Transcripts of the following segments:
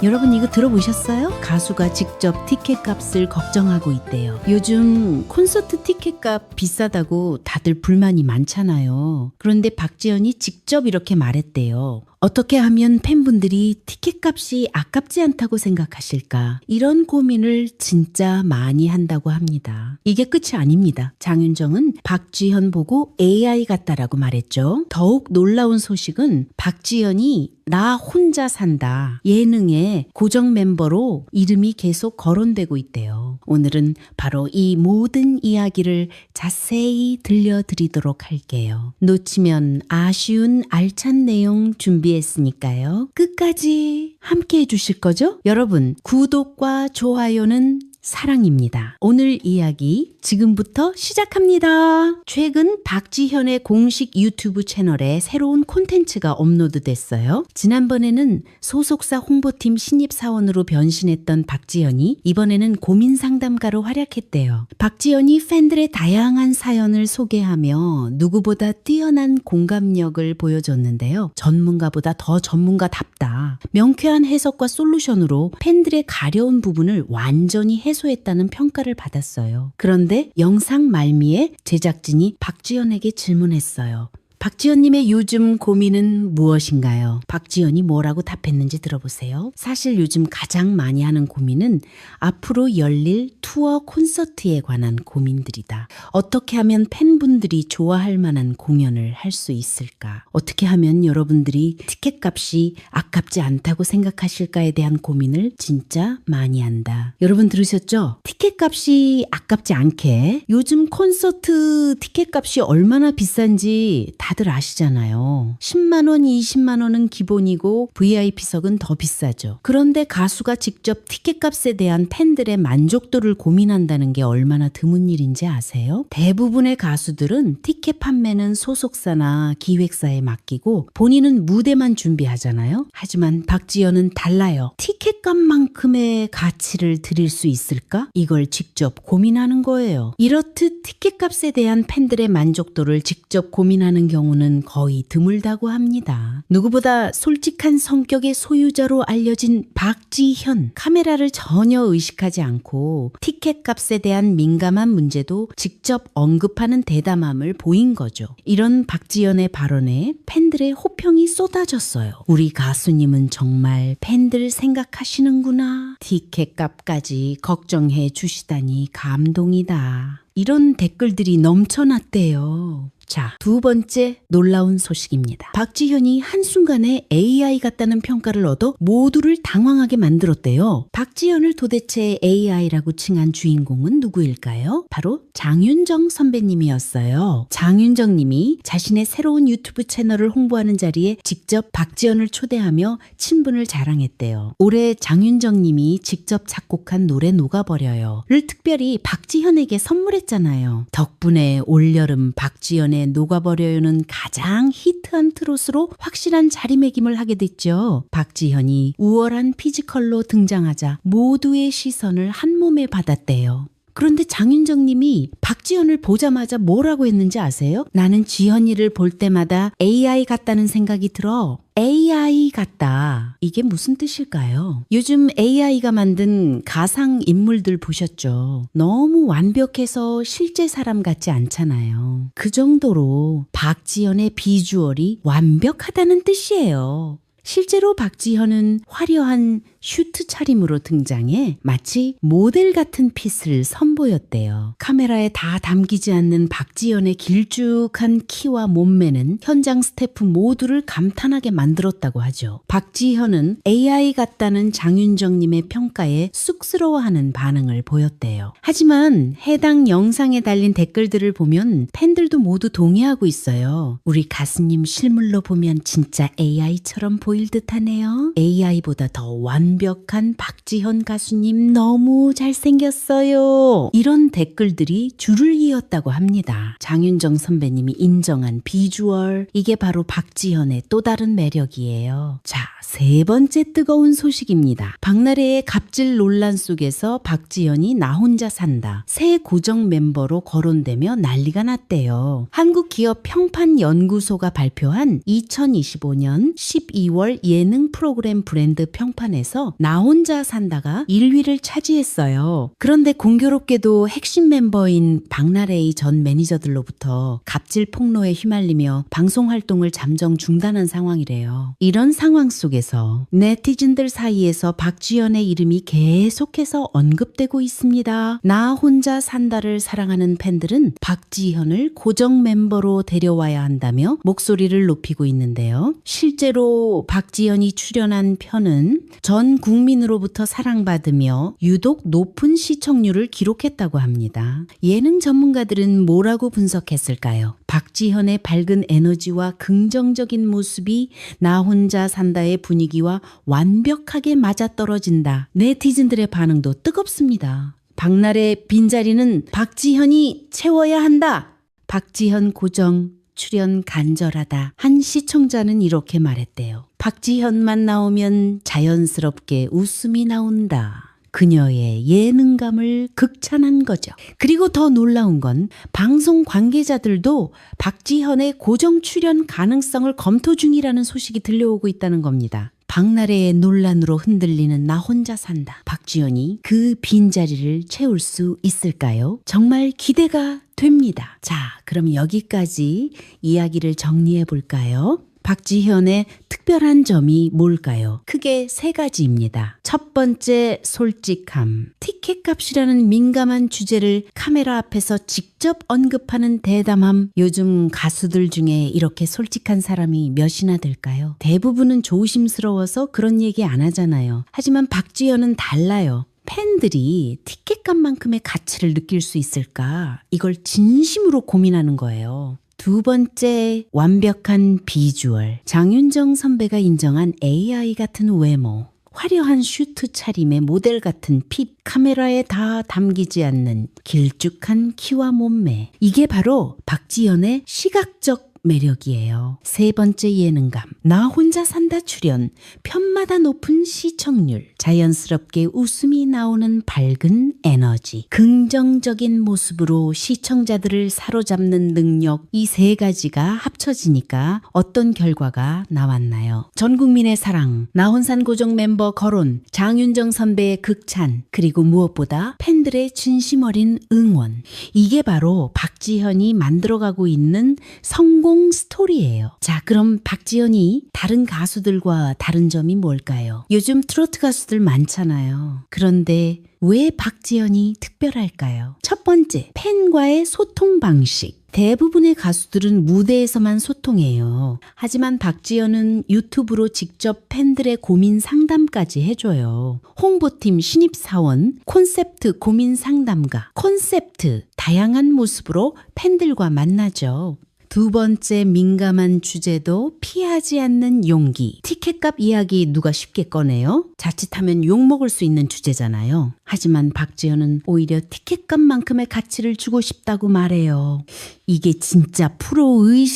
여러분 이거 들어보셨어요? 가수가 직접 티켓값을 걱정하고 있대요. 요즘 콘서트 티켓값 비싸다고 다들 불만이 많잖아요. 그런데 박지현이 직접 이렇게 말했대요. 어떻게 하면 팬분들이 티켓값이 아깝지 않다고 생각하실까? 이런 고민을 진짜 많이 한다고 합니다. 이게 끝이 아닙니다. 장윤정은 박지현 보고 AI 같다라고 말했죠. 더욱 놀라운 소식은 박지현이 나 혼자 산다 예능의 고정 멤버로 이름이 계속 거론되고 있대요. 오늘은 바로 이 모든 이야기를 자세히 들려드리도록 할게요. 놓치면 아쉬운 알찬 내용 준비했으니까요. 끝까지 함께 해주실 거죠? 여러분, 구독과 좋아요는 사랑입니다. 오늘 이야기 지금부터 시작합니다. 최근 박지현의 공식 유튜브 채널에 새로운 콘텐츠가 업로드됐어요. 지난번에는 소속사 홍보팀 신입사원으로 변신했던 박지현이 이번에는 고민 상담가로 활약했대요. 박지현이 팬들의 다양한 사연을 소개하며 누구보다 뛰어난 공감력을 보여줬는데요. 전문가보다 더 전문가답다. 명쾌한 해석과 솔루션으로 팬들의 가려운 부분을 완전히 해소했다는 평가를 받았어요. 그런데 영상 말미에 제작진이 박지현에게 질문했어요. 박지현님의 요즘 고민은 무엇인가요? 박지현이 뭐라고 답했는지 들어보세요. 사실 요즘 가장 많이 하는 고민은 앞으로 열릴 투어 콘서트에 관한 고민들이다. 어떻게 하면 팬분들이 좋아할 만한 공연을 할 수 있을까? 어떻게 하면 여러분들이 티켓값이 아깝지 않다고 생각하실까에 대한 고민을 진짜 많이 한다. 여러분 들으셨죠? 티켓값이 아깝지 않게 요즘 콘서트 티켓값이 얼마나 비싼지 다들 아시잖아요. 10만 원, 20만 원은 기본이고 VIP석은 더 비싸죠. 그런데 가수가 직접 티켓값에 대한 팬들의 만족도를 고민한다는 게 얼마나 드문 일인지 아세요? 대부분의 가수들은 티켓 판매는 소속사나 기획사에 맡기고 본인은 무대만 준비하잖아요. 하지만 박지현은 달라요. 티켓값만큼의 가치를 드릴 수 있을까? 이걸 직접 고민하는 거예요. 이렇듯 티켓값에 대한 팬들의 만족도를 직접 고민하는 경우는 거의 드물다고 합니다. 누구보다 솔직한 성격의 소유자로 알려진 박지현. 카메라를 전혀 의식하지 않고 티켓값에 대한 민감한 문제도 직접 언급하는 대담함을 보인 거죠. 이런 박지현의 발언에 팬들의 호평이 쏟아졌어요. 우리 가수님은 정말 팬들 생각하시는구나. 티켓값까지 걱정해 주시다니 감동이다. 이런 댓글들이 넘쳐났대요. 자, 두 번째 놀라운 소식입니다. 박지현이 한순간에 AI 같다는 평가를 얻어 모두를 당황하게 만들었대요. 박지현을 도대체 AI라고 칭한 주인공은 누구일까요? 바로 장윤정 선배님이었어요. 장윤정 님이 자신의 새로운 유튜브 채널을 홍보하는 자리에 직접 박지현을 초대하며 친분을 자랑했대요. 올해 장윤정 님이 직접 작곡한 노래 녹아버려요를 특별히 박지현에게 선물했잖아요. 덕분에 올여름 박지현의 녹아버려요는 가장 히트한 트롯으로 확실한 자리매김을 하게 됐죠. 박지현이 우월한 피지컬로 등장하자 모두의 시선을 한 몸에 받았대요. 그런데 장윤정 님이 박지현을 보자마자 뭐라고 했는지 아세요? 나는 지현이를 볼 때마다 AI 같다는 생각이 들어. AI 같다. 이게 무슨 뜻일까요? 요즘 AI가 만든 가상 인물들 보셨죠? 너무 완벽해서 실제 사람 같지 않잖아요. 그 정도로 박지현의 비주얼이 완벽하다는 뜻이에요. 실제로 박지현은 화려한 슈트 차림으로 등장해 마치 모델 같은 핏을 선보였대요. 카메라에 다 담기지 않는 박지현의 길쭉한 키와 몸매는 현장 스태프 모두를 감탄하게 만들었다고 하죠. 박지현은 AI 같다는 장윤정님의 평가에 쑥스러워하는 반응을 보였대요. 하지만 해당 영상에 달린 댓글들을 보면 팬들도 모두 동의하고 있어요. 우리 가수님 실물로 보면 진짜 AI처럼 보일 듯하네요. AI보다 더 완벽한 박지현 가수님 너무 잘생겼어요. 이런 댓글들이 줄을 이었다고 합니다. 장윤정 선배님이 인정한 비주얼, 이게 바로 박지현의 또 다른 매력이에요. 자, 세 번째 뜨거운 소식입니다. 박나래의 갑질 논란 속에서 박지현이 나 혼자 산다 새 고정 멤버로 거론되며 난리가 났대요. 한국기업평판연구소가 발표한 2025년 12월 예능 프로그램 브랜드 평판에서 중에서 나 혼자 산다가 1위를 차지했어요. 그런데 공교롭게도 핵심 멤버인 박나래의 전 매니저들로부터 갑질 폭로에 휘말리며 방송 활동을 잠정 중단한 상황이래요. 이런 상황 속에서 네티즌들 사이에서 박지현의 이름이 계속해서 언급되고 있습니다. 나 혼자 산다를 사랑하는 팬들은 박지현을 고정 멤버로 데려와야 한다며 목소리를 높이고 있는데요. 실제로 박지현이 출연한 편은 전 국민으로부터 사랑받으며 유독 높은 시청률을 기록했다고 합니다. 예능 전문가들은 뭐라고 분석했을까요? 박지현의 밝은 에너지와 긍정적인 모습이 나 혼자 산다의 분위기와 완벽하게 맞아떨어진다. 네티즌들의 반응도 뜨겁습니다. 박나래 빈자리는 박지현이 채워야 한다. 박지현 고정 출연 간절하다. 한 시청자는 이렇게 말했대요. 박지현만 나오면 자연스럽게 웃음이 나온다. 그녀의 예능감을 극찬한 거죠. 그리고 더 놀라운 건 방송 관계자들도 박지현의 고정 출연 가능성을 검토 중이라는 소식이 들려오고 있다는 겁니다. 박나래의 논란으로 흔들리는 나 혼자 산다. 박지현이 그 빈자리를 채울 수 있을까요? 정말 기대가 됩니다. 자, 그럼 여기까지 이야기를 정리해 볼까요? 박지현의 특별한 점이 뭘까요? 크게 3가지입니다. 첫 번째, 솔직함. 티켓 값이라는 민감한 주제를 카메라 앞에서 직접 언급하는 대담함. 요즘 가수들 중에 이렇게 솔직한 사람이 몇이나 될까요? 대부분은 조심스러워서 그런 얘기 안 하잖아요. 하지만 박지현은 달라요. 팬들이 티켓값만큼의 가치를 느낄 수 있을까? 이걸 진심으로 고민하는 거예요. 두 번째, 완벽한 비주얼. 장윤정 선배가 인정한 AI 같은 외모. 화려한 슈트 차림의 모델 같은 핏, 카메라에 다 담기지 않는 길쭉한 키와 몸매. 이게 바로 박지현의 시각적 매력이에요. 세 번째, 예능감. 나 혼자 산다 출연. 편마다 높은 시청률. 자연스럽게 웃음이 나오는 밝은 에너지. 긍정적인 모습으로 시청자들을 사로잡는 능력. 이 3가지가 합쳐지니까 어떤 결과가 나왔나요? 전 국민의 사랑, 나혼산 고정 멤버 거론, 장윤정 선배의 극찬, 그리고 무엇보다 팬들의 진심 어린 응원. 이게 바로 박지현이 만들어가고 있는 성공 스토리예요. 자, 그럼 박지현이 다른 가수들과 다른 점이 뭘까요? 요즘 트로트 가수들 많잖아요. 그런데 왜 박지현이 특별할까요? 첫 번째, 팬과의 소통 방식. 대부분의 가수들은 무대에서만 소통해요. 하지만 박지현은 유튜브로 직접 팬들의 고민 상담까지 해줘요. 홍보팀 신입사원, 콘셉트 고민 상담가, 콘셉트 다양한 모습으로 팬들과 만나죠. 두 번째, 민감한 주제도 피하지 않는 용기. 티켓값 이야기 누가 쉽게 꺼내요? 자칫하면 욕먹을 수 있는 주제잖아요. 하지만 박지현은 오히려 티켓값만큼의 가치를 주고 싶다고 말해요. 이게 진짜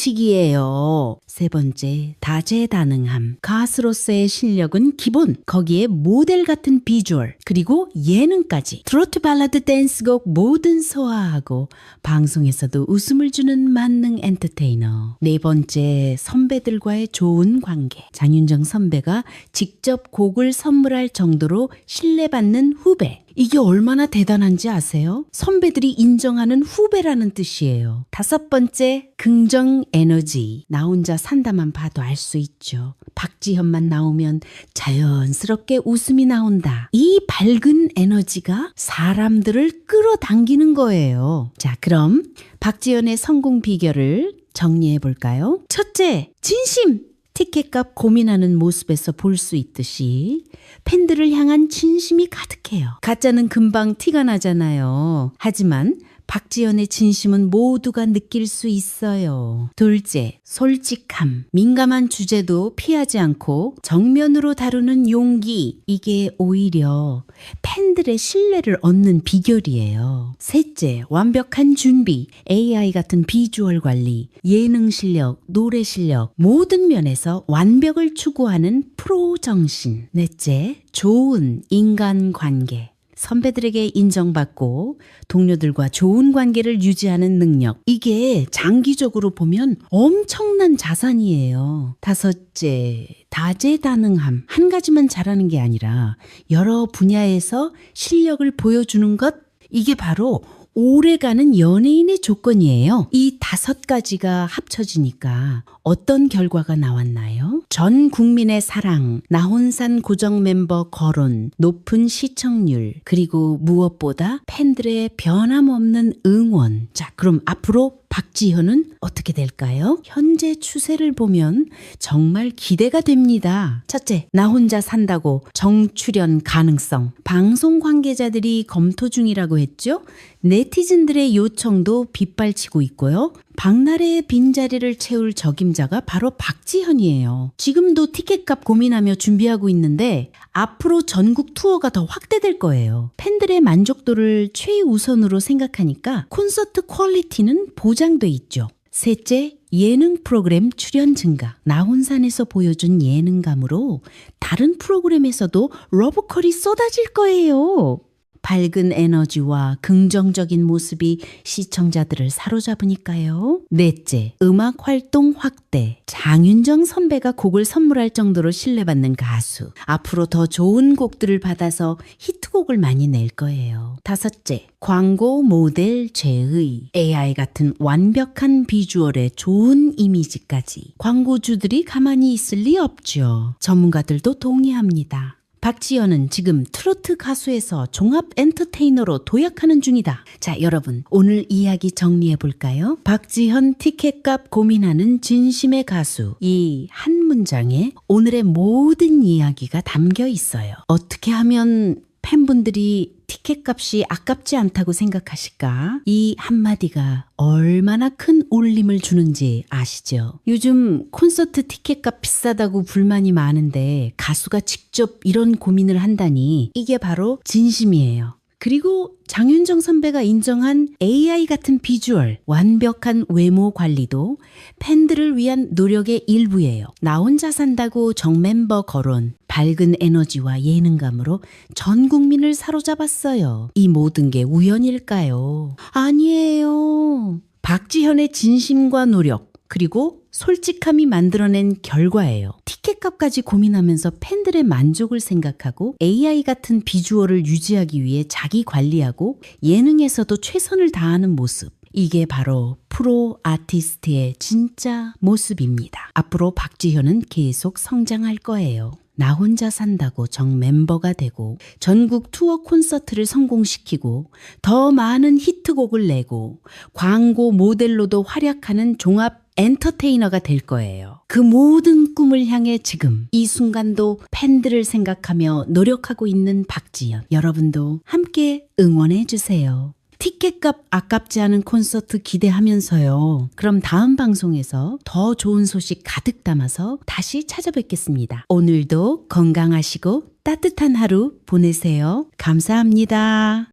프로의식이에요. 세 번째, 다재다능함. 가수로서의 실력은 기본. 거기에 모델 같은 비주얼, 그리고 예능까지. 트로트 발라드 댄스곡 뭐든 소화하고 방송에서도 웃음을 주는 만능 엔터테이너. 네 번째, 선배들과의 좋은 관계. 장윤정 선배가 직접 곡을 선물할 정도로 신뢰받는 후배. 이게 얼마나 대단한지 아세요? 선배들이 인정하는 후배라는 뜻이에요. 다섯 번째, 긍정 에너지. 나 혼자 산다만 봐도 알 수 있죠. 박지현만 나오면 자연스럽게 웃음이 나온다. 이 밝은 에너지가 사람들을 끌어당기는 거예요. 자, 그럼 박지현의 성공 비결을 정리해 볼까요? 첫째, 진심! 티켓값 고민하는 모습에서 볼 수 있듯이 팬들을 향한 진심이 가득해요. 가짜는 금방 티가 나잖아요. 하지만 박지현의 진심은 모두가 느낄 수 있어요. 둘째, 솔직함. 민감한 주제도 피하지 않고 정면으로 다루는 용기. 이게 오히려 팬들의 신뢰를 얻는 비결이에요. 셋째, 완벽한 준비. AI 같은 비주얼 관리, 예능 실력, 노래 실력, 모든 면에서 완벽을 추구하는 프로 정신. 넷째, 좋은 인간관계. 선배들에게 인정받고 동료들과 좋은 관계를 유지하는 능력. 이게 장기적으로 보면 엄청난 자산이에요. 다섯째, 다재다능함. 한 가지만 잘하는 게 아니라 여러 분야에서 실력을 보여주는 것. 이게 바로 오래가는 연예인의 조건이에요. 이 5가지가 합쳐지니까 어떤 결과가 나왔나요? 전 국민의 사랑, 나혼산 고정 멤버 거론, 높은 시청률, 그리고 무엇보다 팬들의 변함없는 응원. 자, 그럼 앞으로 박지현은 어떻게 될까요? 현재 추세를 보면 정말 기대가 됩니다. 첫째, 나 혼자 산다고 정출연 가능성. 방송 관계자들이 검토 중이라고 했죠? 네티즌들의 요청도 빗발치고 있고요. 박나래의 빈자리를 채울 적임자가 바로 박지현이에요. 지금도 티켓값 고민하며 준비하고 있는데 앞으로 전국 투어가 더 확대될 거예요. 팬들의 만족도를 최우선으로 생각하니까 콘서트 퀄리티는 보장돼 있죠. 셋째, 예능 프로그램 출연 증가. 나혼산에서 보여준 예능감으로 다른 프로그램에서도 러브콜이 쏟아질 거예요. 밝은 에너지와 긍정적인 모습이 시청자들을 사로잡으니까요. 넷째, 음악 활동 확대. 장윤정 선배가 곡을 선물할 정도로 신뢰받는 가수. 앞으로 더 좋은 곡들을 받아서 히트곡을 많이 낼 거예요. 다섯째, 광고 모델 제의. AI 같은 완벽한 비주얼에 좋은 이미지까지. 광고주들이 가만히 있을 리 없죠. 전문가들도 동의합니다. 박지현은 지금 트로트 가수에서 종합 엔터테이너로 도약하는 중이다. 자, 여러분, 오늘 이야기 정리해 볼까요? 박지현 티켓값 고민하는 진심의 가수. 이 한 문장에 오늘의 모든 이야기가 담겨 있어요. 어떻게 하면 팬분들이 티켓값이 아깝지 않다고 생각하실까? 이 한마디가 얼마나 큰 울림을 주는지 아시죠? 요즘 콘서트 티켓값 비싸다고 불만이 많은데 가수가 직접 이런 고민을 한다니 이게 바로 진심이에요. 그리고 장윤정 선배가 인정한 AI 같은 비주얼, 완벽한 외모 관리도 팬들을 위한 노력의 일부예요. 나 혼자 산다고 정멤버 거론, 밝은 에너지와 예능감으로 전 국민을 사로잡았어요. 이 모든 게 우연일까요? 아니에요. 박지현의 진심과 노력, 그리고 솔직함이 만들어낸 결과예요. 티켓값까지 고민하면서 팬들의 만족을 생각하고 AI 같은 비주얼을 유지하기 위해 자기 관리하고 예능에서도 최선을 다하는 모습. 이게 바로 프로 아티스트의 진짜 모습입니다. 앞으로 박지현은 계속 성장할 거예요. 나 혼자 산다고 정 멤버가 되고 전국 투어 콘서트를 성공시키고 더 많은 히트곡을 내고 광고 모델로도 활약하는 종합 엔터테이너가 될 거예요. 그 모든 꿈을 향해 지금 이 순간도 팬들을 생각하며 노력하고 있는 박지현. 여러분도 함께 응원해 주세요. 티켓값 아깝지 않은 콘서트 기대하면서요. 그럼 다음 방송에서 더 좋은 소식 가득 담아서 다시 찾아뵙겠습니다. 오늘도 건강하시고 따뜻한 하루 보내세요. 감사합니다.